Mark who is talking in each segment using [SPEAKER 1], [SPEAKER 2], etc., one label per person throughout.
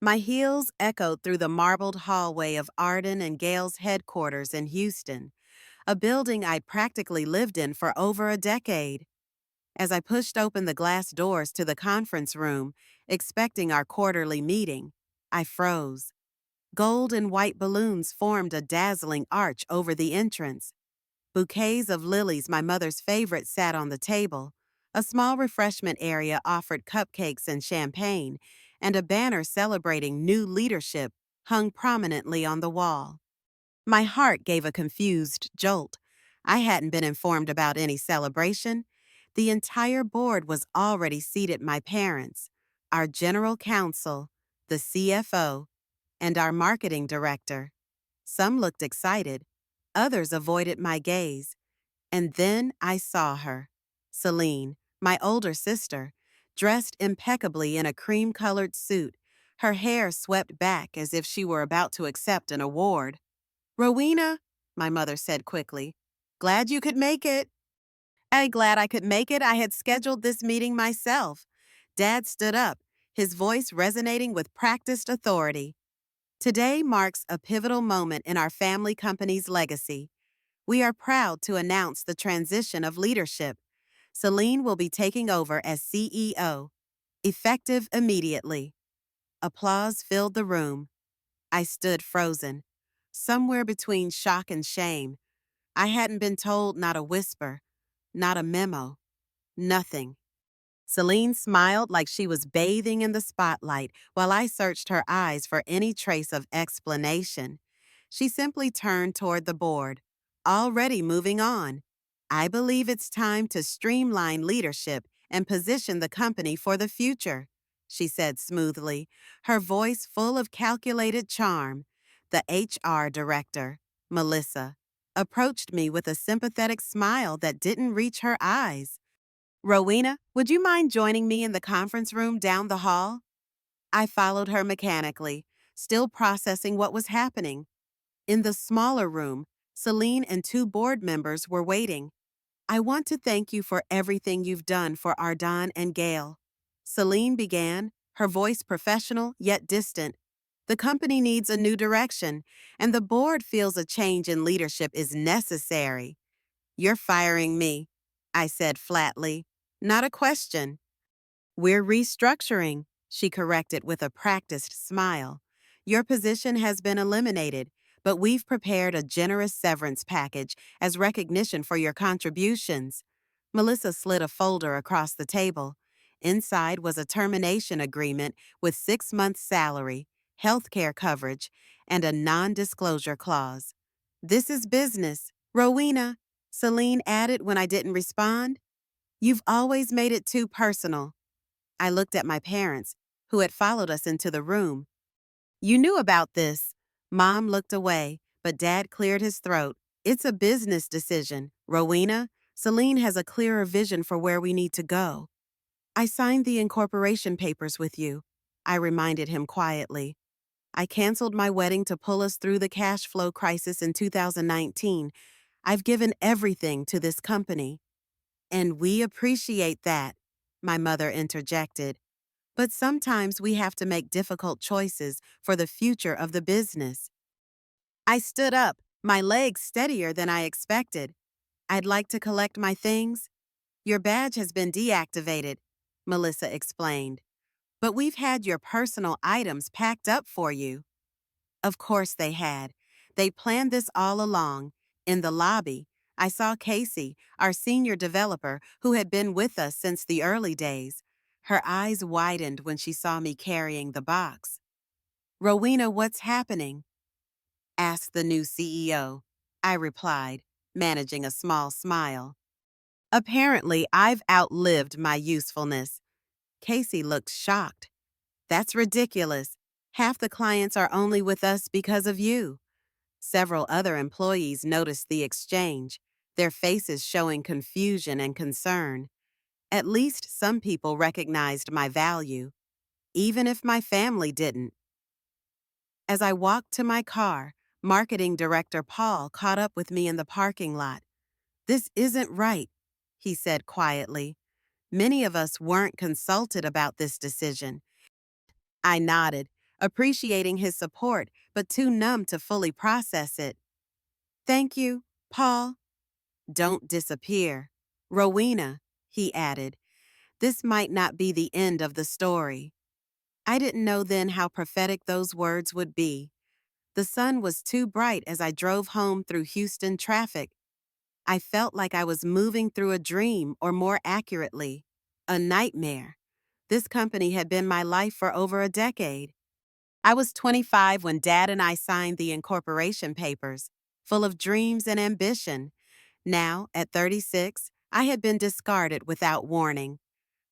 [SPEAKER 1] My heels echoed through the marbled hallway of Arden and Gale's headquarters in Houston, a building I'd practically lived in for over a decade. As I pushed open the glass doors to the conference room, expecting our quarterly meeting, I froze. Gold and white balloons formed a dazzling arch over the entrance. Bouquets of lilies, my mother's favorite, sat on the table. A small refreshment area offered cupcakes and champagne, and a banner celebrating new leadership hung prominently on the wall. My heart gave a confused jolt. I hadn't been informed about any celebration. The entire board was already seated: my parents, our general counsel, the CFO, and our marketing director. Some looked excited, others avoided my gaze. And then I saw her. Celine, my older sister, dressed impeccably in a cream-colored suit, her hair swept back as if she were about to accept an award. "Rowena," my mother said quickly, "glad you could make it." Glad I could make it. I had scheduled this meeting myself. Dad stood up, his voice resonating with practiced authority. Today marks a pivotal moment in our family company's legacy. We are proud to announce the transition of leadership. Celine will be taking over as CEO, effective immediately. Applause filled the room. I stood frozen, somewhere between shock and shame. I hadn't been told, not a whisper, not a memo, nothing. Celine smiled like she was bathing in the spotlight while I searched her eyes for any trace of explanation. She simply turned toward the board, already moving on. "I believe it's time to streamline leadership and position the company for the future," she said smoothly, her voice full of calculated charm. The HR director, Melissa, approached me with a sympathetic smile that didn't reach her eyes. "Rowena, would you mind joining me in the conference room down the hall?" I followed her mechanically, still processing what was happening. In the smaller room, Celine and two board members were waiting. "I want to thank you for everything you've done for Ardan and Gale," Celine began, her voice professional yet distant. "The company needs a new direction, and the board feels a change in leadership is necessary." "You're firing me," I said flatly. "Not a question." "We're restructuring," she corrected with a practiced smile. "Your position has been eliminated, but we've prepared a generous severance package as recognition for your contributions." Melissa slid a folder across the table. Inside was a termination agreement with 6 months' salary, health care coverage, and a non-disclosure clause. "This is business, Rowena," Celine added when I didn't respond. "You've always made it too personal." I looked at my parents, who had followed us into the room. "You knew about this." Mom looked away, but Dad cleared his throat. "It's a business decision, Rowena. Celine has a clearer vision for where we need to go." "I signed the incorporation papers with you," I reminded him quietly. "I canceled my wedding to pull us through the cash flow crisis in 2019. I've given everything to this company." "And we appreciate that," my mother interjected. "But sometimes we have to make difficult choices for the future of the business." I stood up, my legs steadier than I expected. "I'd like to collect my things." "Your badge has been deactivated," Melissa explained. "But we've had your personal items packed up for you." Of course they had. They planned this all along. In the lobby, I saw Casey, our senior developer, who had been with us since the early days. Her eyes widened when she saw me carrying the box. "Rowena, what's happening?" asked the new CEO. I replied, managing a small smile. "Apparently, I've outlived my usefulness." Casey looked shocked. "That's ridiculous. Half the clients are only with us because of you." Several other employees noticed the exchange, their faces showing confusion and concern. At least some people recognized my value, even if my family didn't. As I walked to my car, Marketing Director Paul caught up with me in the parking lot. "This isn't right," he said quietly. "Many of us weren't consulted about this decision." I nodded, appreciating his support but too numb to fully process it. Thank you, Paul. Don't disappear. Rowena, he added. This might not be the end of the story. I didn't know then how prophetic those words would be. The sun was too bright as I drove home through Houston traffic. I felt like I was moving through a dream, or more accurately, a nightmare. This company had been my life for over a decade. I was 25 when Dad and I signed the incorporation papers, full of dreams and ambition. Now, at 36, I had been discarded without warning.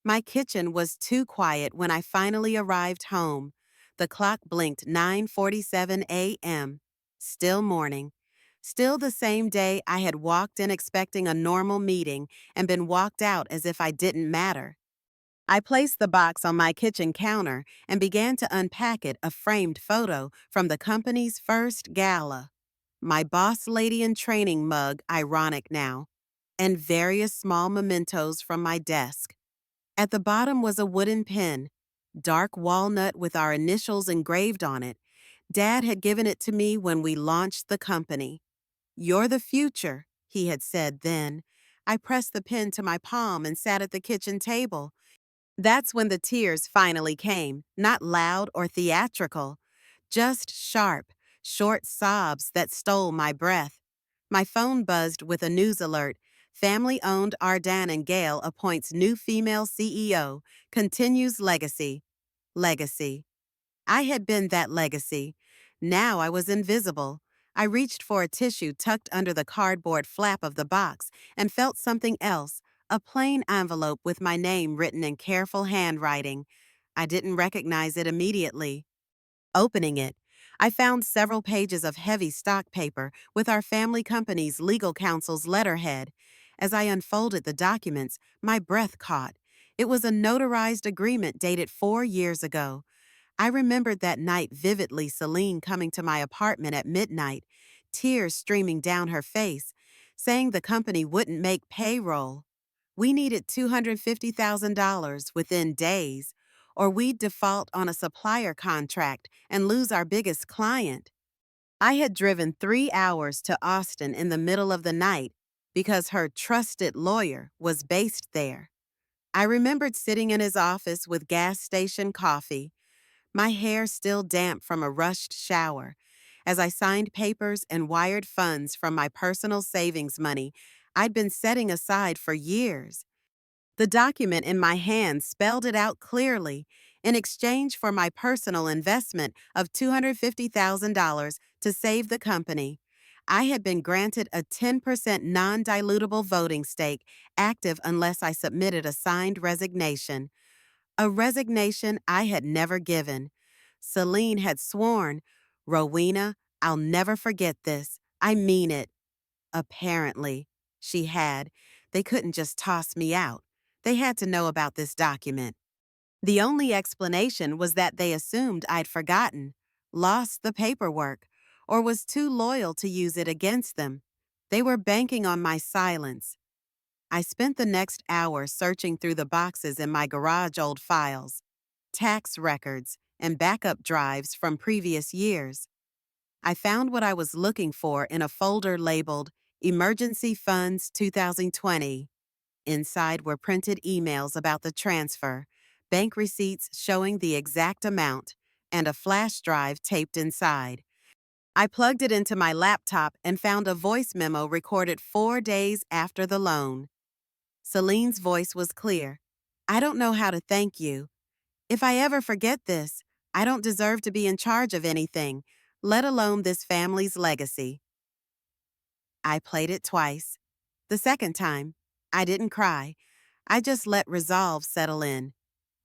[SPEAKER 1] My kitchen was too quiet when I finally arrived home. The clock blinked 9:47 a.m. Still morning. Still the same day I had walked in expecting a normal meeting and been walked out as if I didn't matter. I placed the box on my kitchen counter and began to unpack it, a framed photo from the company's first gala. My boss lady in training mug, ironic now, and various small mementos from my desk. At the bottom was a wooden pin, dark walnut with our initials engraved on it. Dad had given it to me when we launched the company. "You're the future," he had said then. I pressed the pen to my palm and sat at the kitchen table. That's when the tears finally came, not loud or theatrical, just sharp, short sobs that stole my breath. My phone buzzed with a news alert. Family-owned Ardan and Gale appoints new female CEO, continues legacy. Legacy. I had been that legacy. Now I was invisible. I reached for a tissue tucked under the cardboard flap of the box and felt something else, a plain envelope with my name written in careful handwriting. I didn't recognize it immediately. Opening it, I found several pages of heavy stock paper with our family company's legal counsel's letterhead. As I unfolded the documents, my breath caught. It was a notarized agreement dated 4 years ago. I remembered that night vividly, Celine coming to my apartment at midnight, tears streaming down her face, saying the company wouldn't make payroll. We needed $250,000 within days, or we'd default on a supplier contract and lose our biggest client. I had driven 3 hours to Austin in the middle of the night because her trusted lawyer was based there. I remembered sitting in his office with gas station coffee, my hair still damp from a rushed shower, as I signed papers and wired funds from my personal savings money I'd been setting aside for years. The document in my hand spelled it out clearly. In exchange for my personal investment of $250,000 to save the company, I had been granted a 10% non-dilutable voting stake, active unless I submitted a signed resignation. A resignation I had never given. Celine had sworn, "Rowena, I'll never forget this. I mean it." Apparently, she had. They couldn't just toss me out. They had to know about this document. The only explanation was that they assumed I'd forgotten, lost the paperwork, or was too loyal to use it against them. They were banking on my silence. I spent the next hour searching through the boxes in my garage old files, tax records, and backup drives from previous years. I found what I was looking for in a folder labeled Emergency Funds 2020. Inside were printed emails about the transfer, bank receipts showing the exact amount, and a flash drive taped inside. I plugged it into my laptop and found a voice memo recorded 4 days after the loan. Celine's voice was clear. "I don't know how to thank you. If I ever forget this, I don't deserve to be in charge of anything, let alone this family's legacy." I played it twice. The second time, I didn't cry. I just let resolve settle in.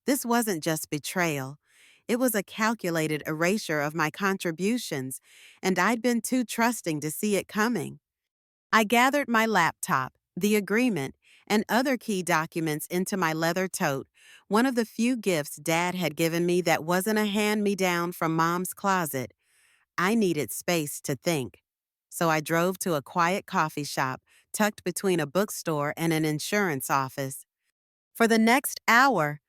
[SPEAKER 1] This wasn't just betrayal. It was a calculated erasure of my contributions, and I'd been too trusting to see it coming. I gathered my laptop, the agreement, and other key documents into my leather tote, one of the few gifts Dad had given me that wasn't a hand-me-down from Mom's closet. I needed space to think. So I drove to a quiet coffee shop tucked between a bookstore and an insurance office. For the next hour,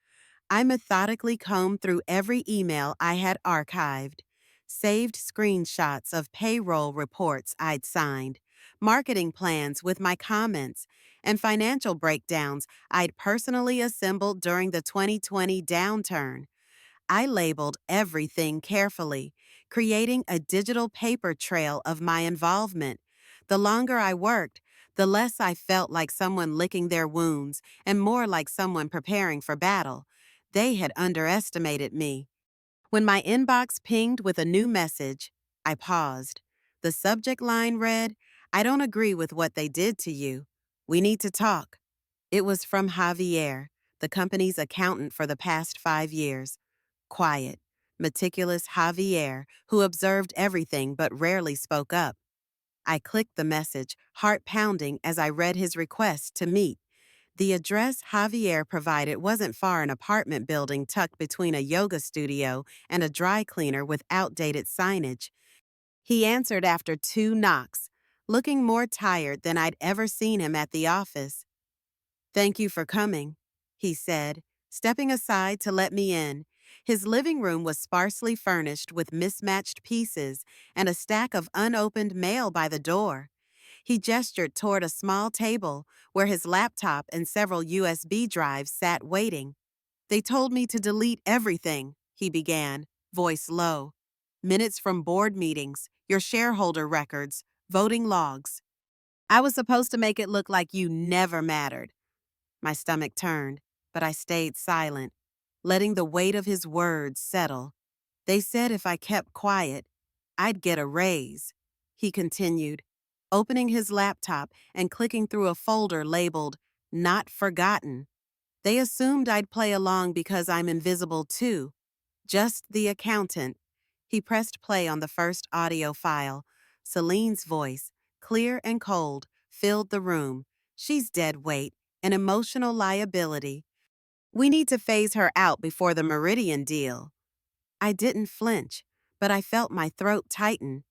[SPEAKER 1] I methodically combed through every email I had archived, saved screenshots of payroll reports I'd signed, marketing plans with my comments, and financial breakdowns I'd personally assembled during the 2020 downturn. I labeled everything carefully, creating a digital paper trail of my involvement. The longer I worked, the less I felt like someone licking their wounds and more like someone preparing for battle. They had underestimated me. When my inbox pinged with a new message, I paused. The subject line read, "I don't agree with what they did to you. We need to talk." It was from Javier, the company's accountant for the past 5 years. Quiet, meticulous Javier, who observed everything but rarely spoke up. I clicked the message, heart pounding as I read his request to meet. The address Javier provided wasn't far an apartment building tucked between a yoga studio and a dry cleaner with outdated signage. He answered after 2 knocks, looking more tired than I'd ever seen him at the office. "Thank you for coming," he said, stepping aside to let me in. His living room was sparsely furnished with mismatched pieces and a stack of unopened mail by the door. He gestured toward a small table where his laptop and several USB drives sat waiting. "They told me to delete everything," he began, voice low. "Minutes from board meetings, your shareholder records, voting logs. I was supposed to make it look like you never mattered." My stomach turned, but I stayed silent, letting the weight of his words settle. "They said if I kept quiet, I'd get a raise," he continued, opening his laptop and clicking through a folder labeled "Not Forgotten." "They assumed I'd play along because I'm invisible too. Just the accountant." He pressed play on the first audio file. Celine's voice, clear and cold, filled the room. "She's dead weight, an emotional liability. We need to phase her out before the Meridian deal." I didn't flinch, but I felt my throat tighten.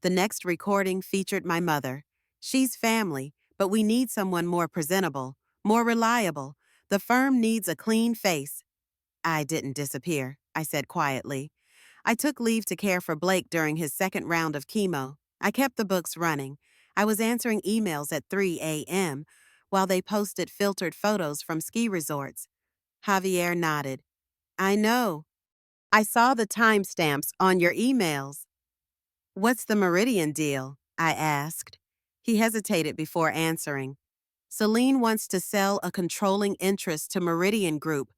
[SPEAKER 1] The next recording featured my mother. "She's family, but we need someone more presentable, more reliable. The firm needs a clean face." I didn't disappear, I said quietly. I took leave to care for Blake during his second round of chemo. I kept the books running. I was answering emails at 3 a.m. while they posted filtered photos from ski resorts. Javier nodded. "I know. I saw the timestamps on your emails." "What's the Meridian deal?" I asked. He hesitated before answering. "Celine wants to sell a controlling interest to Meridian Group.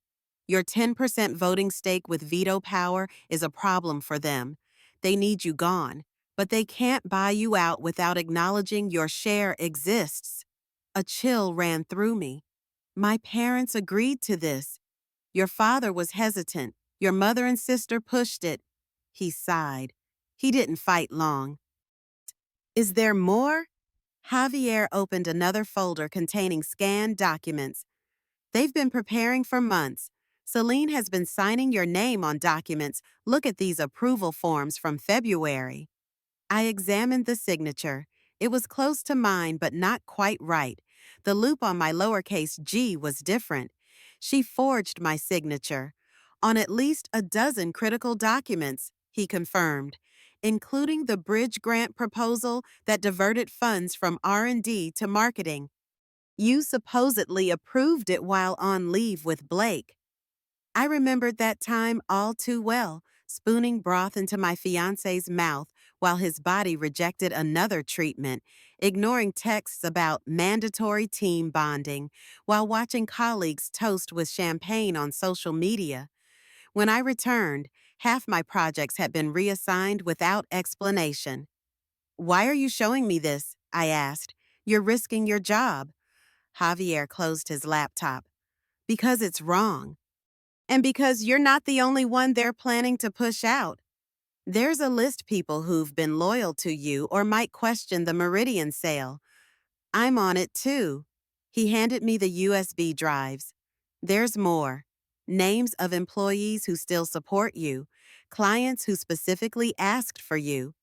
[SPEAKER 1] Your 10% voting stake with veto power is a problem for them. They need you gone, but they can't buy you out without acknowledging your share exists." A chill ran through me. My parents agreed to this. Your father was hesitant. Your mother and sister pushed it. He sighed. He didn't fight long. "Is there more?" Javier opened another folder containing scanned documents. "They've been preparing for months. Celine has been signing your name on documents. Look at these approval forms from February." I examined the signature. It was close to mine, but not quite right. The loop on my lowercase g was different. She forged my signature on at least a dozen critical documents, he confirmed, including the bridge grant proposal that diverted funds from R&D to marketing. "You supposedly approved it while on leave with Blake." I remembered that time all too well, spooning broth into my fiancé's mouth while his body rejected another treatment, ignoring texts about mandatory team bonding, while watching colleagues toast with champagne on social media. When I returned, half my projects had been reassigned without explanation. "Why are you showing me this?" I asked. "You're risking your job." Javier closed his laptop. "Because it's wrong. And because you're not the only one they're planning to push out. There's a list people who've been loyal to you or might question the Meridian sale. I'm on it too." He handed me the USB drives. "There's more. Names of employees who still support you, clients who specifically asked for you.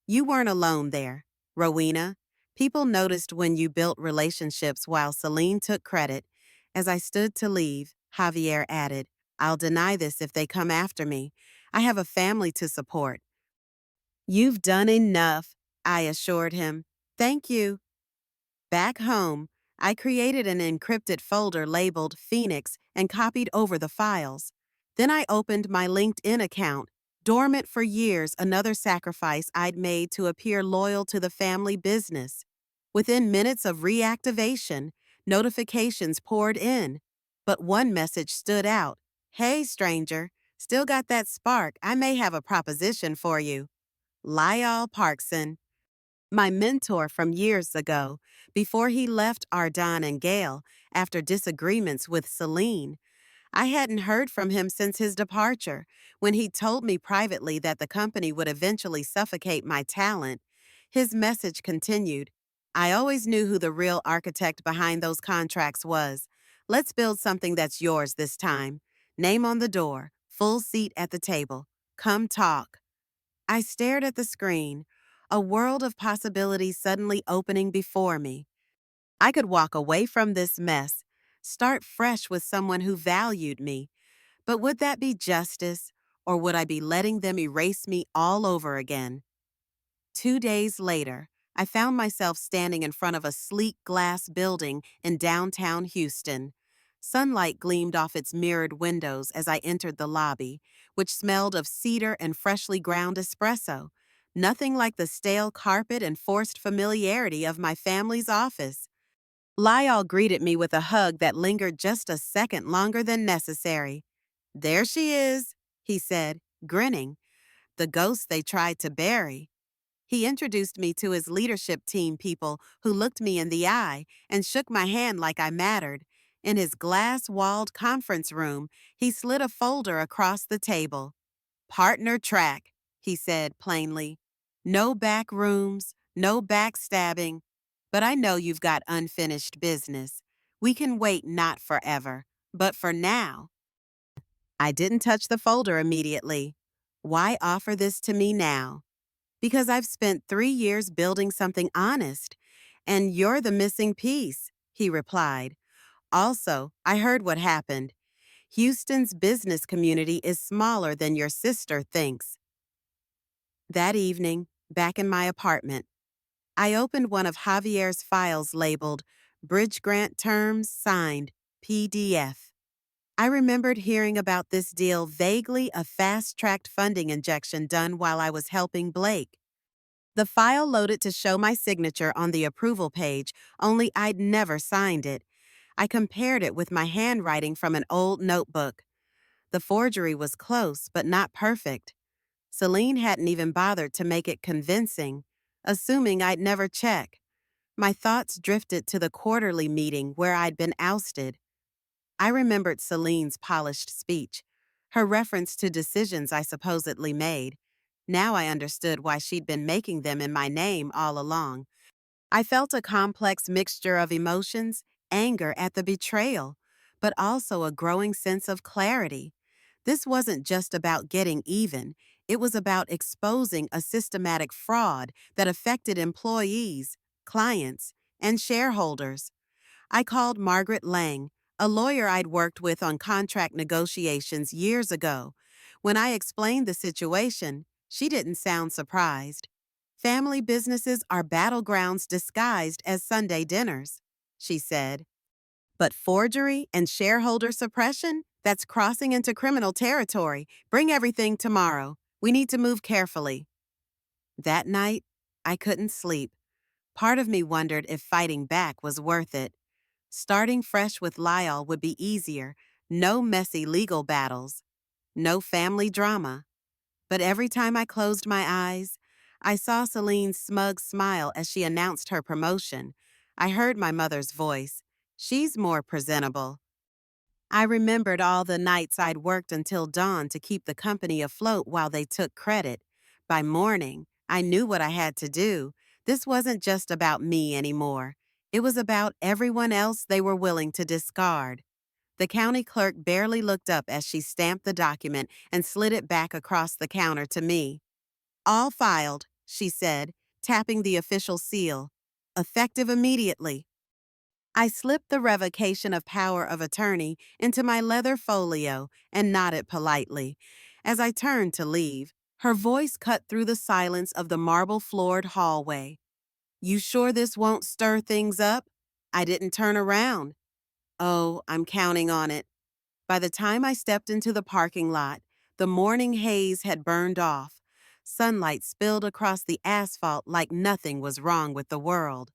[SPEAKER 1] You weren't alone there, Rowena. People noticed when you built relationships while Celine took credit." As I stood to leave, Javier added, I'll deny this if they come after me. I have a family to support. You've done enough, I assured him. Thank you. Back home, I created an encrypted folder labeled Phoenix and copied over the files. Then I opened my LinkedIn account, dormant for years, another sacrifice I'd made to appear loyal to the family business. Within minutes of reactivation, notifications poured in. But one message stood out. Hey, stranger, still got that spark? I may have a proposition for you. Lyall Parkson, my mentor from years ago, before he left Ardon and Gale after disagreements with Celine. I hadn't heard from him since his departure, when he told me privately that the company would eventually suffocate my talent. His message continued. I always knew who the real architect behind those contracts was. Let's build something that's yours this time. Name on the door, full seat at the table. Come talk. I stared at the screen, a world of possibilities suddenly opening before me. I could walk away from this mess, start fresh with someone who valued me. But would that be justice, or would I be letting them erase me all over again? 2 days later, I found myself standing in front of a sleek glass building in downtown Houston. Sunlight gleamed off its mirrored windows as I entered the lobby, which smelled of cedar and freshly ground espresso. Nothing like the stale carpet and forced familiarity of my family's office. Lyall greeted me with a hug that lingered just a second longer than necessary. There she is, he said, grinning, the ghost they tried to bury. He introduced me to his leadership team people who looked me in the eye and shook my hand like I mattered. In his glass-walled conference room, he slid a folder across the table. Partner track, he said plainly. No back rooms, no backstabbing. But I know you've got unfinished business. We can wait not forever, but for now. I didn't touch the folder immediately. Why offer this to me now? Because I've spent 3 years building something honest, and you're the missing piece, he replied. Also, I heard what happened. Houston's business community is smaller than your sister thinks. That evening, back in my apartment, I opened one of Javier's files labeled Bridge Grant Terms Signed, PDF. I remembered hearing about this deal vaguely, a fast-tracked funding injection done while I was helping Blake. The file loaded to show my signature on the approval page, only I'd never signed it. I compared it with my handwriting from an old notebook. The forgery was close, but not perfect. Celine hadn't even bothered to make it convincing, assuming I'd never check. My thoughts drifted to the quarterly meeting where I'd been ousted. I remembered Celine's polished speech, her reference to decisions I supposedly made. Now I understood why she'd been making them in my name all along. I felt a complex mixture of emotions, anger at the betrayal, but also a growing sense of clarity. This wasn't just about getting even, it was about exposing a systematic fraud that affected employees, clients, and shareholders. I called Margaret Lang, a lawyer I'd worked with on contract negotiations years ago. When I explained the situation, she didn't sound surprised. Family businesses are battlegrounds disguised as Sunday dinners, she said. But forgery and shareholder suppression? That's crossing into criminal territory. Bring everything tomorrow. We need to move carefully. That night, I couldn't sleep. Part of me wondered if fighting back was worth it. Starting fresh with Lyall would be easier. No messy legal battles. No family drama. But every time I closed my eyes, I saw Celine's smug smile as she announced her promotion. I heard my mother's voice. She's more presentable. I remembered all the nights I'd worked until dawn to keep the company afloat while they took credit. By morning, I knew what I had to do. This wasn't just about me anymore. It was about everyone else they were willing to discard. The county clerk barely looked up as she stamped the document and slid it back across the counter to me. All filed, she said, tapping the official seal. Effective immediately. I slipped the revocation of power of attorney into my leather folio and nodded politely. As I turned to leave, her voice cut through the silence of the marble-floored hallway. You sure this won't stir things up? I didn't turn around. Oh, I'm counting on it. By the time I stepped into the parking lot, the morning haze had burned off. Sunlight spilled across the asphalt like nothing was wrong with the world.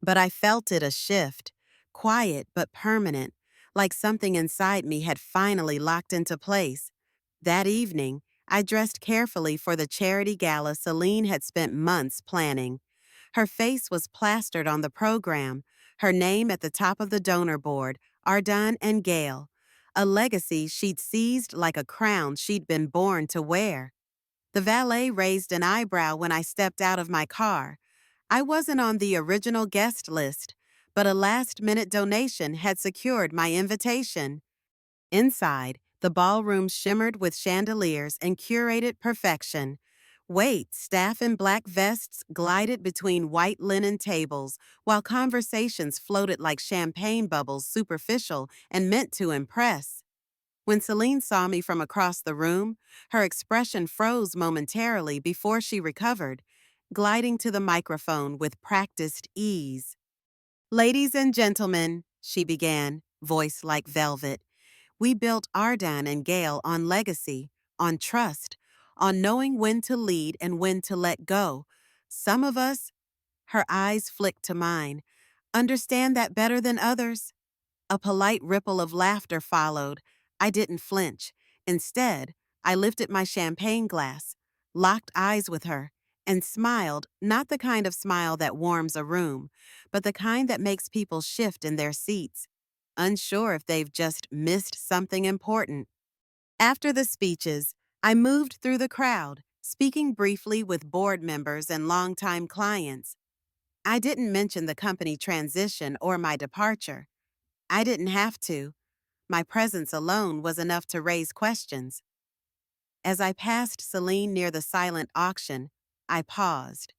[SPEAKER 1] But I felt it a shift, quiet but permanent, like something inside me had finally locked into place. That evening, I dressed carefully for the charity gala Celine had spent months planning. Her face was plastered on the program, her name at the top of the donor board, Ardan and Gale, a legacy she'd seized like a crown she'd been born to wear. The valet raised an eyebrow when I stepped out of my car. I wasn't on the original guest list, but a last-minute donation had secured my invitation. Inside, the ballroom shimmered with chandeliers and curated perfection. Wait, staff in black vests glided between white linen tables, while conversations floated like champagne bubbles, superficial and meant to impress. When Celine saw me from across the room, her expression froze momentarily before she recovered, gliding to the microphone with practiced ease. Ladies and gentlemen, she began, voice like velvet, we built Ardan and Gale on legacy, on trust, on knowing when to lead and when to let go. Some of us, her eyes flicked to mine, understand that better than others. A polite ripple of laughter followed. I didn't flinch. Instead, I lifted my champagne glass, locked eyes with her, and smiled, not the kind of smile that warms a room, but the kind that makes people shift in their seats, unsure if they've just missed something important. After the speeches, I moved through the crowd, speaking briefly with board members and longtime clients. I didn't mention the company transition or my departure. I didn't have to. My presence alone was enough to raise questions. As I passed Celine near the silent auction, I paused.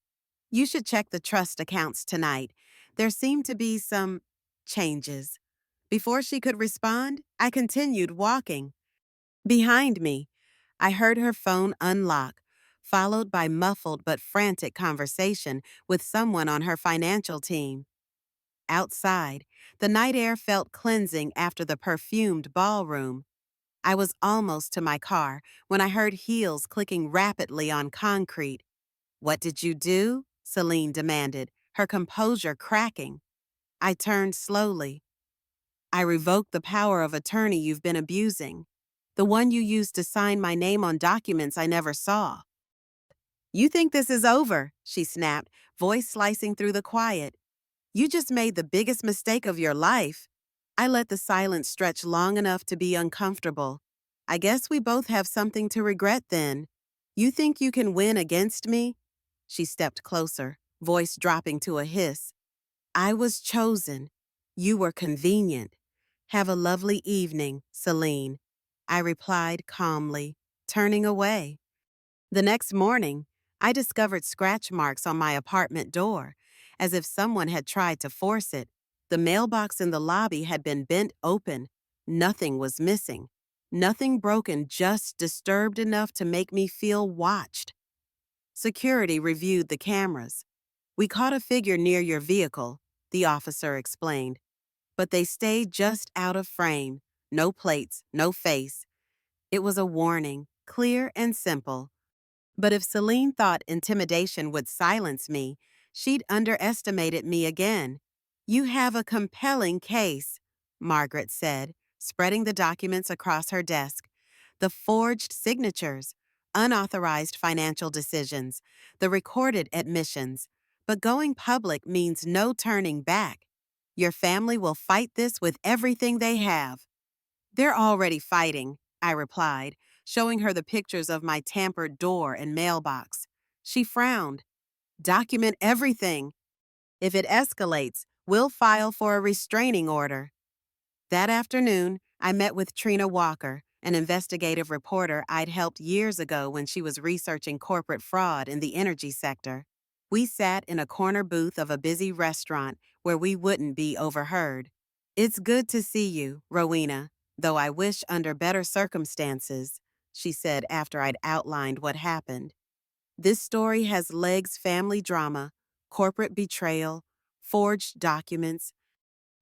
[SPEAKER 1] You should check the trust accounts tonight. There seemed to be some changes. Before she could respond, I continued walking. Behind me, I heard her phone unlock, followed by muffled but frantic conversation with someone on her financial team. Outside, the night air felt cleansing after the perfumed ballroom. I was almost to my car when I heard heels clicking rapidly on concrete. What did you do? Celine demanded, her composure cracking. I turned slowly. I revoked the power of attorney you've been abusing, the one you used to sign my name on documents I never saw. You think this is over, she snapped, voice slicing through the quiet. You just made the biggest mistake of your life. I let the silence stretch long enough to be uncomfortable. I guess we both have something to regret then. You think you can win against me? She stepped closer, voice dropping to a hiss. I was chosen. You were convenient. Have a lovely evening, Celine. I replied calmly, turning away. The next morning, I discovered scratch marks on my apartment door, as if someone had tried to force it. The mailbox in the lobby had been bent open. Nothing was missing. Nothing broken, just disturbed enough to make me feel watched. Security reviewed the cameras. We caught a figure near your vehicle, the officer explained, but they stayed just out of frame. No plates, no face. It was a warning, clear and simple. But if Celine thought intimidation would silence me, she'd underestimated me again. You have a compelling case, Margaret said, spreading the documents across her desk. The forged signatures, unauthorized financial decisions, the recorded admissions. But going public means no turning back. Your family will fight this with everything they have. They're already fighting, I replied, showing her the pictures of my tampered door and mailbox. She frowned. Document everything. If it escalates, we'll file for a restraining order. That afternoon, I met with Trina Walker, an investigative reporter I'd helped years ago when she was researching corporate fraud in the energy sector. We sat in a corner booth of a busy restaurant where we wouldn't be overheard. It's good to see you, Rowena, though I wish under better circumstances, she said after I'd outlined what happened. This story has legs family drama, corporate betrayal, forged documents.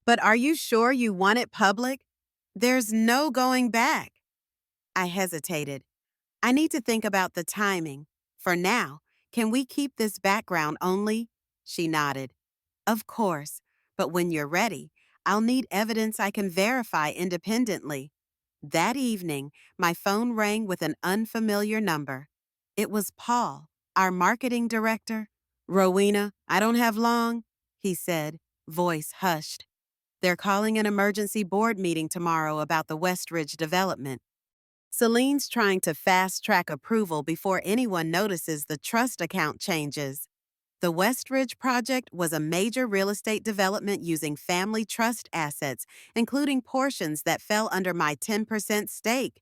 [SPEAKER 1] But are you sure you want it public? There's no going back. I hesitated. I need to think about the timing. For now, can we keep this background only? She nodded. Of course, but when you're ready, I'll need evidence I can verify independently. That evening, my phone rang with an unfamiliar number. It was Paul, our marketing director. Rowena, I don't have long, he said, voice hushed. They're calling an emergency board meeting tomorrow about the Westridge development. Celine's trying to fast-track approval before anyone notices the trust account changes. The Westridge project was a major real estate development using family trust assets, including portions that fell under my 10% stake.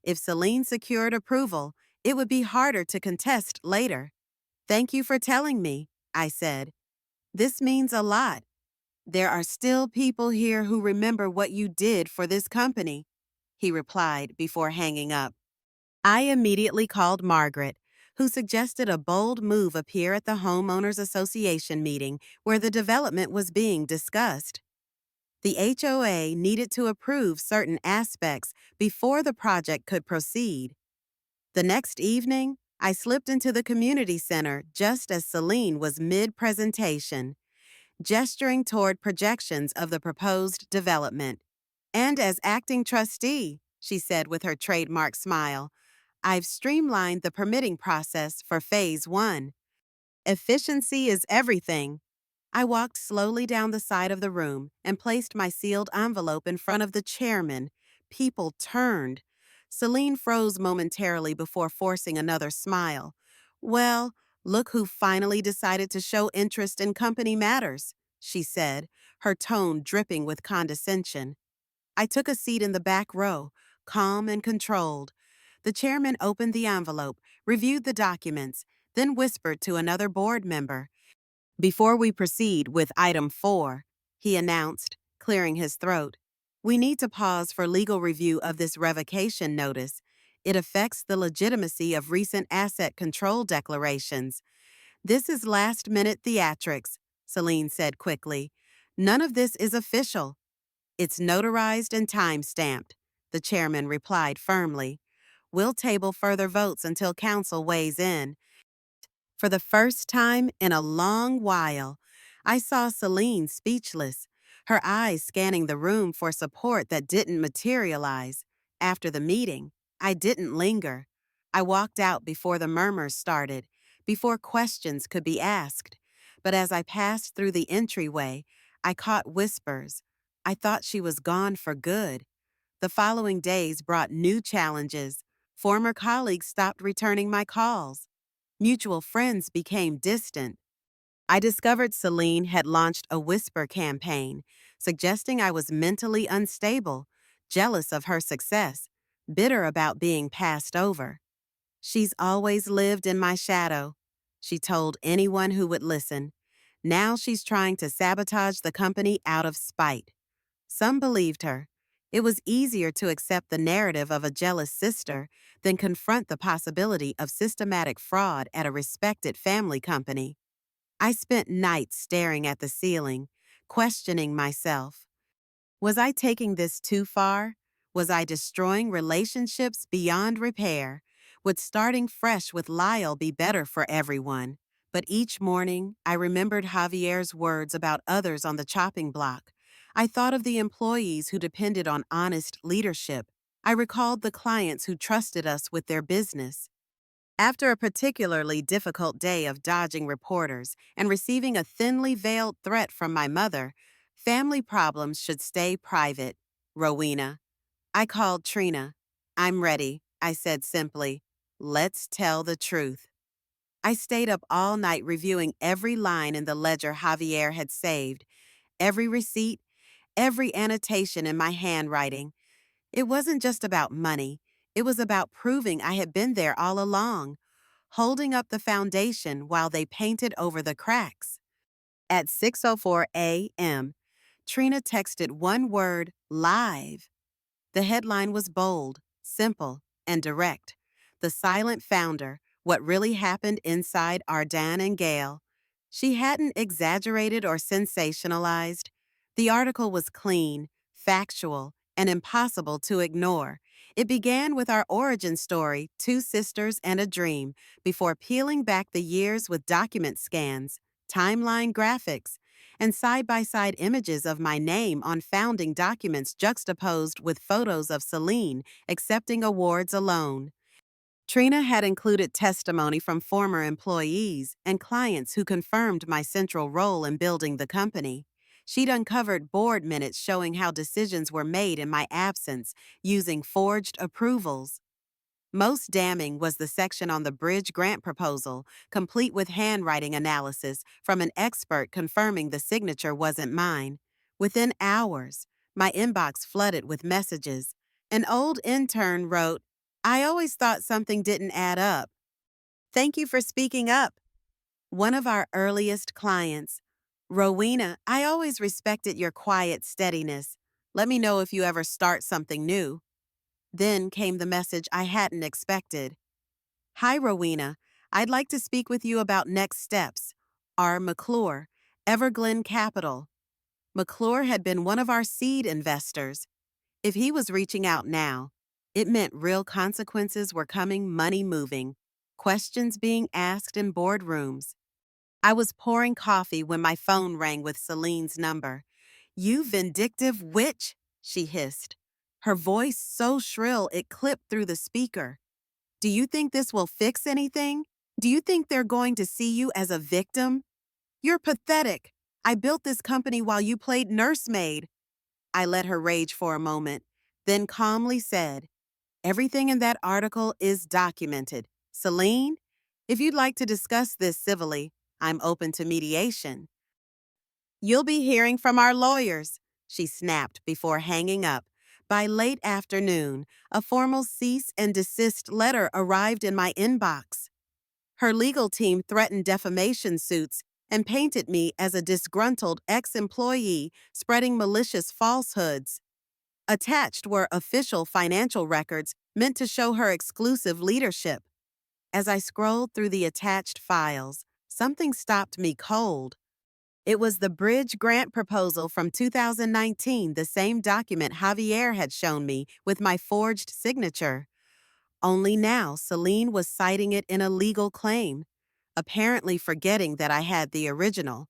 [SPEAKER 1] If Celine secured approval, it would be harder to contest later. Thank you for telling me, I said. This means a lot. There are still people here who remember what you did for this company, he replied before hanging up. I immediately called Margaret, who suggested a bold move appear at the Homeowners Association meeting where the development was being discussed. The HOA needed to approve certain aspects before the project could proceed. The next evening, I slipped into the community center just as Celine was mid-presentation, gesturing toward projections of the proposed development. And as acting trustee, she said with her trademark smile, I've streamlined the permitting process for Phase 1. Efficiency is everything. I walked slowly down the side of the room and placed my sealed envelope in front of the chairman. People turned. Celine froze momentarily before forcing another smile. Well, look who finally decided to show interest in company matters, she said, her tone dripping with condescension. I took a seat in the back row, calm and controlled. The chairman opened the envelope, reviewed the documents, then whispered to another board member. Before we proceed with item 4, he announced, clearing his throat, we need to pause for legal review of this revocation notice. It affects the legitimacy of recent asset control declarations. This is last-minute theatrics, Celine said quickly. None of this is official. It's notarized and time-stamped, the chairman replied firmly. We'll table further votes until council weighs in. For the first time in a long while, I saw Celine speechless, her eyes scanning the room for support that didn't materialize. After the meeting, I didn't linger. I walked out before the murmurs started, before questions could be asked. But as I passed through the entryway, I caught whispers. I thought she was gone for good. The following days brought new challenges. Former colleagues stopped returning my calls. Mutual friends became distant. I discovered Celine had launched a whisper campaign, suggesting I was mentally unstable, jealous of her success, bitter about being passed over. She's always lived in my shadow, she told anyone who would listen. Now she's trying to sabotage the company out of spite. Some believed her. It was easier to accept the narrative of a jealous sister than confront the possibility of systematic fraud at a respected family company. I spent nights staring at the ceiling, questioning myself. Was I taking this too far? Was I destroying relationships beyond repair? Would starting fresh with Lyle be better for everyone? But each morning, I remembered Javier's words about others on the chopping block. I thought of the employees who depended on honest leadership. I recalled the clients who trusted us with their business. After a particularly difficult day of dodging reporters and receiving a thinly veiled threat from my mother, family problems should stay private, Rowena. I called Trina. I'm ready, I said simply. Let's tell the truth. I stayed up all night reviewing every line in the ledger Javier had saved, every receipt, every annotation in my handwriting. It wasn't just about money. It was about proving I had been there all along. holding up the foundation while they painted over the cracks. At 6:04 a.m., Trina texted one word, live. The headline was bold, simple, and direct. The Silent Founder, What Really Happened Inside Ardan and Gale. She hadn't exaggerated or sensationalized. The article was clean, factual, and impossible to ignore. It began with our origin story, Two Sisters and a Dream, before peeling back the years with document scans, timeline graphics, and side-by-side images of my name on founding documents juxtaposed with photos of Celine accepting awards alone. Trina had included testimony from former employees and clients who confirmed my central role in building the company. She'd uncovered board minutes showing how decisions were made in my absence using forged approvals. Most damning was the section on the bridge grant proposal, complete with handwriting analysis from an expert confirming the signature wasn't mine. Within hours, my inbox flooded with messages. An old intern wrote, "I always thought something didn't add up. Thank you for speaking up." One of our earliest clients, "Rowena, I always respected your quiet steadiness. Let me know if you ever start something new." Then came the message I hadn't expected. "Hi, Rowena. I'd like to speak with you about next steps. R. McClure, Everglen Capital." McClure had been one of our seed investors. If he was reaching out now, it meant real consequences were coming, money moving, questions being asked in boardrooms. I was pouring coffee when my phone rang with Celine's number. "You vindictive witch," she hissed, her voice so shrill it clipped through the speaker. "Do you think this will fix anything? Do you think they're going to see you as a victim? You're pathetic. I built this company while you played nursemaid." I let her rage for a moment, then calmly said, "Everything in that article is documented. Celine, if you'd like to discuss this civilly, I'm open to mediation." "You'll be hearing from our lawyers," she snapped before hanging up. By late afternoon, a formal cease and desist letter arrived in my inbox. Her legal team threatened defamation suits and painted me as a disgruntled ex-employee spreading malicious falsehoods. Attached were official financial records meant to show her exclusive leadership. As I scrolled through the attached files, something stopped me cold. It was the bridge grant proposal from 2019, the same document Javier had shown me with my forged signature. Only now, Celine was citing it in a legal claim, apparently forgetting that I had the original.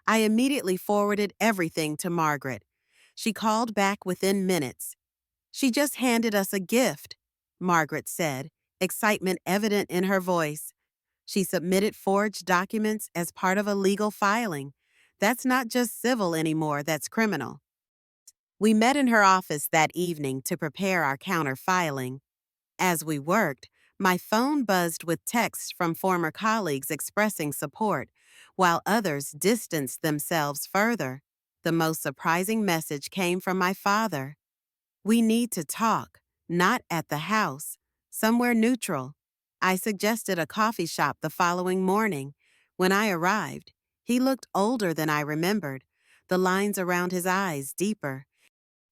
[SPEAKER 1] I immediately forwarded everything to Margaret. She called back within minutes. "She just handed us a gift," Margaret said, excitement evident in her voice. She submitted forged documents as part of a legal filing. That's not just civil anymore, that's criminal. We met in her office that evening to prepare our counter-filing. As we worked, my phone buzzed with texts from former colleagues expressing support, while others distanced themselves further. The most surprising message came from my father. "We need to talk, not at the house, somewhere neutral." I suggested a coffee shop the following morning. When I arrived, he looked older than I remembered, the lines around his eyes deeper.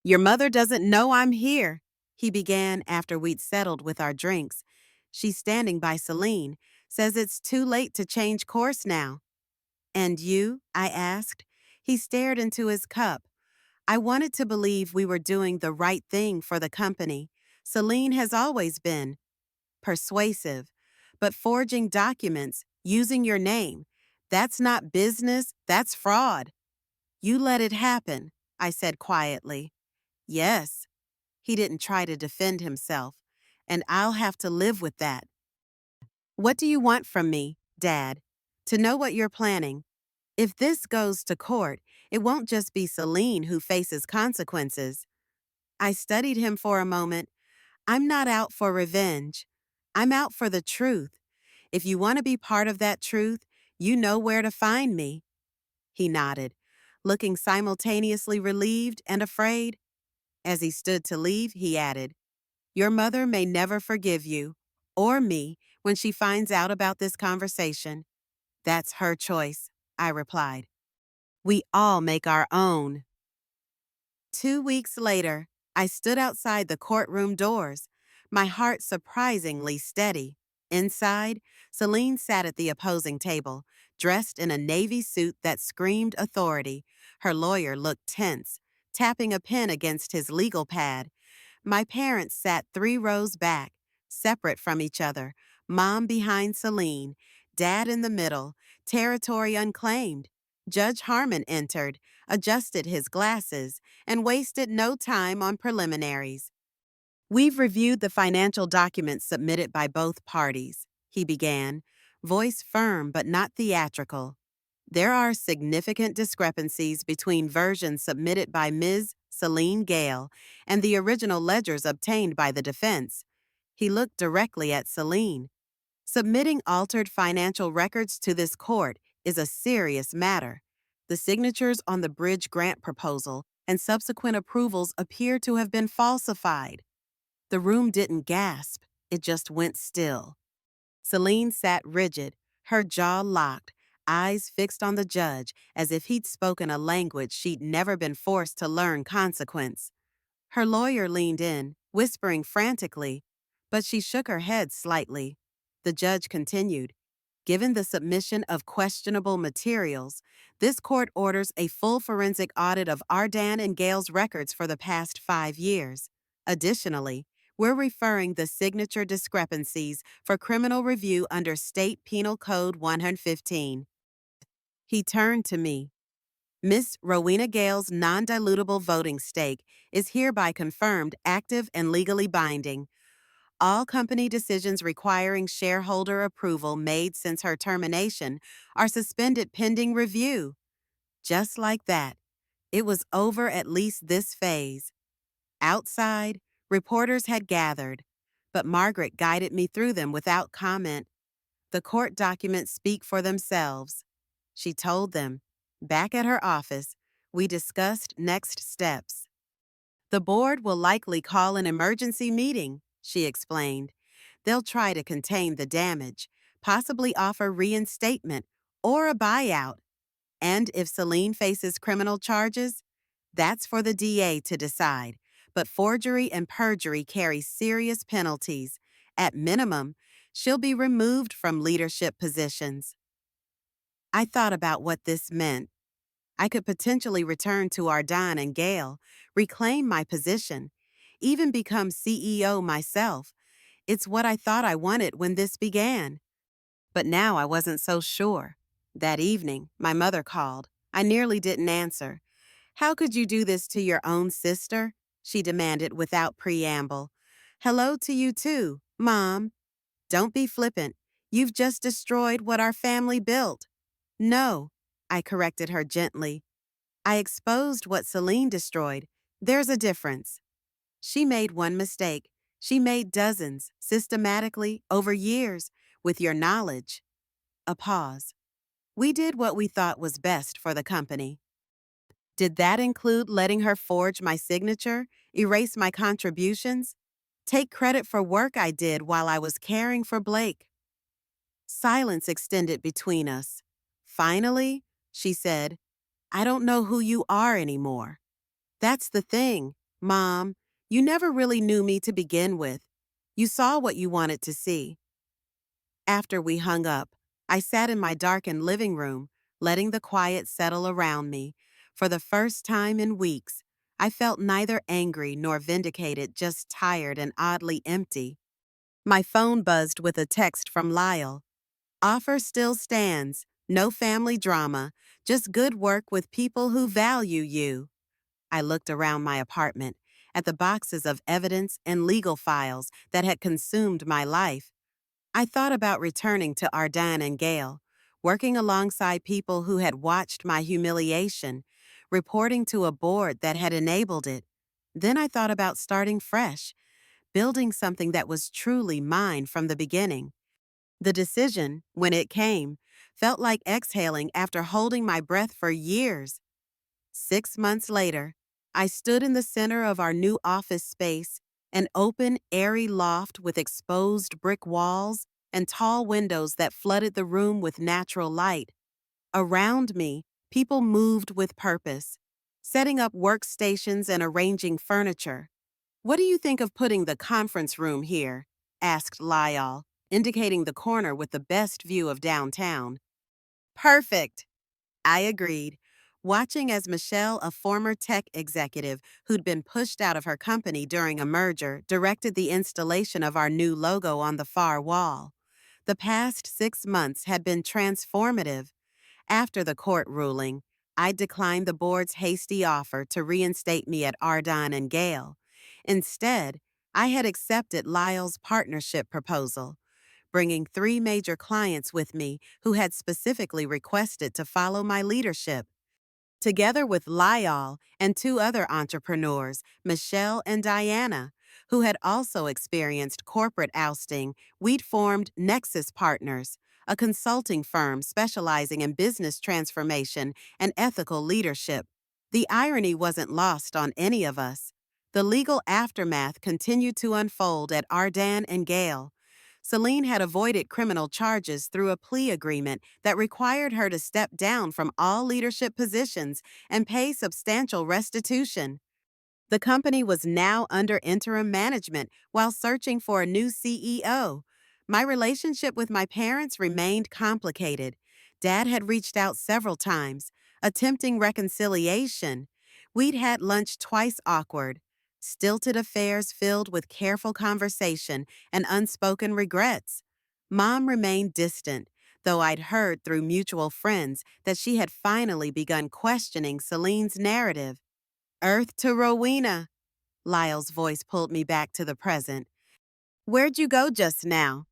[SPEAKER 1] "Your mother doesn't know I'm here," he began after we'd settled with our drinks. "She's standing by Celine, says it's too late to change course now." "And you?" I asked. He stared into his cup. "I wanted to believe we were doing the right thing for the company. Celine has always been persuasive. But forging documents, using your name, that's not business, that's fraud." "You let it happen," I said quietly. "Yes." He didn't try to defend himself, and I'll have to live with that. "What do you want from me, Dad?" "To know what you're planning. If this goes to court, it won't just be Celine who faces consequences." I studied him for a moment. "I'm not out for revenge. I'm out for the truth. If you want to be part of that truth, you know where to find me." He nodded, looking simultaneously relieved and afraid. As he stood to leave, he added, "Your mother may never forgive you, or me, when she finds out about this conversation. That's her choice, I replied. We all make our own. 2 weeks later, I stood outside the courtroom doors, my heart surprisingly steady. Inside, Celine sat at the opposing table, dressed in a navy suit that screamed authority. Her lawyer looked tense, tapping a pen against his legal pad. My parents sat 3 rows back, separate from each other, Mom behind Celine, Dad in the middle, territory unclaimed. Judge Harmon entered, adjusted his glasses, and wasted no time on preliminaries. We've reviewed the financial documents submitted by both parties, he began, voice firm but not theatrical. There are significant discrepancies between versions submitted by Ms. Celine Gale and the original ledgers obtained by the defense. He looked directly at Celine. Submitting altered financial records to this court is a serious matter. The signatures on the bridge grant proposal and subsequent approvals appear to have been falsified. The room didn't gasp, it just went still. Celine sat rigid, her jaw locked, eyes fixed on the judge as if he'd spoken a language she'd never been forced to learn consequence. Her lawyer leaned in, whispering frantically, but she shook her head slightly. The judge continued, given the submission of questionable materials, this court orders a full forensic audit of Ardan and Gale's records for the past 5 years. Additionally, we're referring the signature discrepancies for criminal review under State Penal Code 115. He turned to me. Miss Rowena Gale's non-dilutable voting stake is hereby confirmed active and legally binding. All company decisions requiring shareholder approval made since her termination are suspended pending review. Just like that, it was over at least this phase. Outside, reporters had gathered, but Margaret guided me through them without comment. The court documents speak for themselves. She told them. Back at her office, we discussed next steps. The board will likely call an emergency meeting, she explained. They'll try to contain the damage, possibly offer reinstatement or a buyout. And if Celine faces criminal charges, that's for the DA to decide. But forgery and perjury carry serious penalties. At minimum, she'll be removed from leadership positions. I thought about what this meant. I could potentially return to Ardan and Gale, reclaim my position, even become CEO myself. It's what I thought I wanted when this began. But now I wasn't so sure. That evening, my mother called. I nearly didn't answer. How could you do this to your own sister? She demanded without preamble. Hello to you too, Mom. Don't be flippant. You've just destroyed what our family built. No, I corrected her gently. I exposed what Celine destroyed. There's a difference. She made one mistake. She made dozens, systematically, over years, with your knowledge. A pause. We did what we thought was best for the company. Did that include letting her forge my signature, erase my contributions, take credit for work I did while I was caring for Blake? Silence extended between us. Finally, she said, I don't know who you are anymore. That's the thing, Mom. You never really knew me to begin with. You saw what you wanted to see. After we hung up, I sat in my darkened living room, letting the quiet settle around me. For the first time in weeks, I felt neither angry nor vindicated, just tired and oddly empty. My phone buzzed with a text from Lyle. Offer still stands. No family drama. Just good work with people who value you. I looked around my apartment, at the boxes of evidence and legal files that had consumed my life. I thought about returning to Ardan and Gale, working alongside people who had watched my humiliation, reporting to a board that had enabled it. Then I thought about starting fresh, building something that was truly mine from the beginning. The decision, when it came, felt like exhaling after holding my breath for years. 6 months later, I stood in the center of our new office space, an open, airy loft with exposed brick walls and tall windows that flooded the room with natural light. Around me, people moved with purpose, setting up workstations and arranging furniture. "What do you think of putting the conference room here?" asked Lyall, indicating the corner with the best view of downtown. "Perfect," I agreed, watching as Michelle, a former tech executive who'd been pushed out of her company during a merger, directed the installation of our new logo on the far wall. The past 6 months had been transformative. After the court ruling, I declined the board's hasty offer to reinstate me at Ardon and Gale. Instead, I had accepted Lyle's partnership proposal, bringing 3 major clients with me who had specifically requested to follow my leadership. Together with Lyall and 2 other entrepreneurs, Michelle and Diana, who had also experienced corporate ousting, we'd formed Nexus Partners, a consulting firm specializing in business transformation and ethical leadership. The irony wasn't lost on any of us. The legal aftermath continued to unfold at Ardan and Gale. Celine had avoided criminal charges through a plea agreement that required her to step down from all leadership positions and pay substantial restitution. The company was now under interim management while searching for a new CEO. My relationship with my parents remained complicated. Dad had reached out several times, attempting reconciliation. We'd had lunch twice awkward, stilted affairs filled with careful conversation and unspoken regrets. Mom remained distant, though I'd heard through mutual friends that she had finally begun questioning Celine's narrative. "Earth to Rowena." Lyle's voice pulled me back to the present. "Where'd you go just now?"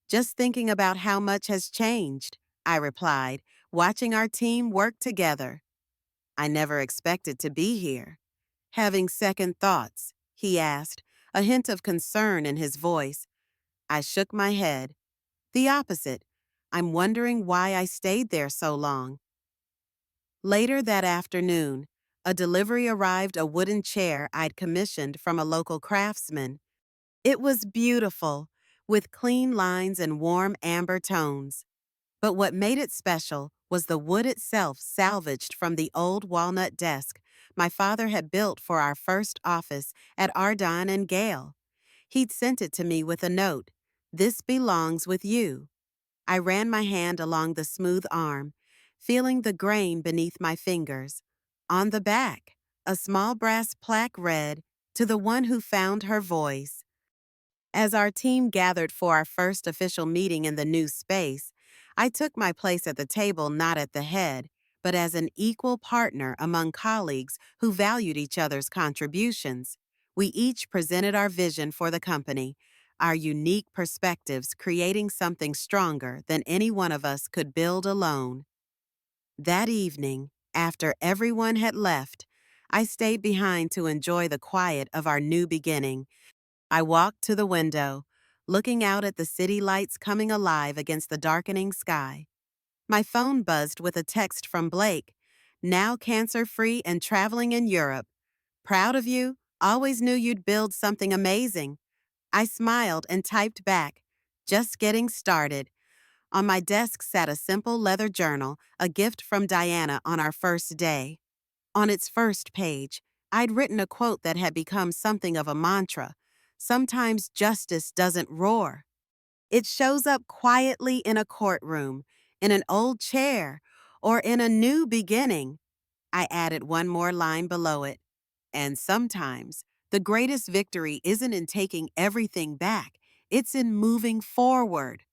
[SPEAKER 1] "Just thinking about how much has changed," I replied, watching our team work together. "I never expected to be here." "Having second thoughts?" he asked, a hint of concern in his voice. I shook my head. "The opposite. I'm wondering why I stayed there so long." Later that afternoon, a delivery arrived a wooden chair I'd commissioned from a local craftsman. It was beautiful, with clean lines and warm amber tones. But what made it special was the wood itself salvaged from the old walnut desk my father had built for our first office at Ardon and Gale. He'd sent it to me with a note, "This belongs with you." I ran my hand along the smooth arm, feeling the grain beneath my fingers. On the back, a small brass plaque read, "To the one who found her voice." As our team gathered for our first official meeting in the new space, I took my place at the table not at the head, but as an equal partner among colleagues who valued each other's contributions. We each presented our vision for the company, our unique perspectives creating something stronger than any one of us could build alone. That evening, after everyone had left, I stayed behind to enjoy the quiet of our new beginning. I walked to the window, looking out at the city lights coming alive against the darkening sky. My phone buzzed with a text from Blake, "Now cancer-free and traveling in Europe. Proud of you, always knew you'd build something amazing." I smiled and typed back, "Just getting started." On my desk sat a simple leather journal, a gift from Diana on our first day. On its first page, I'd written a quote that had become something of a mantra. "Sometimes justice doesn't roar. It shows up quietly in a courtroom, in an old chair, or in a new beginning." I added one more line below it. "And sometimes, the greatest victory isn't in taking everything back, it's in moving forward."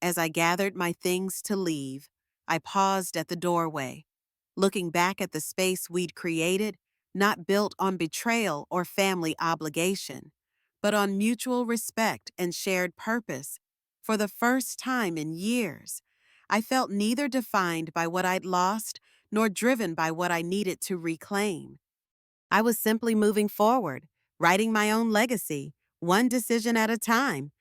[SPEAKER 1] As I gathered my things to leave, I paused at the doorway, looking back at the space we'd created, not built on betrayal or family obligation, but on mutual respect and shared purpose. For the first time in years, I felt neither defined by what I'd lost nor driven by what I needed to reclaim. I was simply moving forward, writing my own legacy, one decision at a time,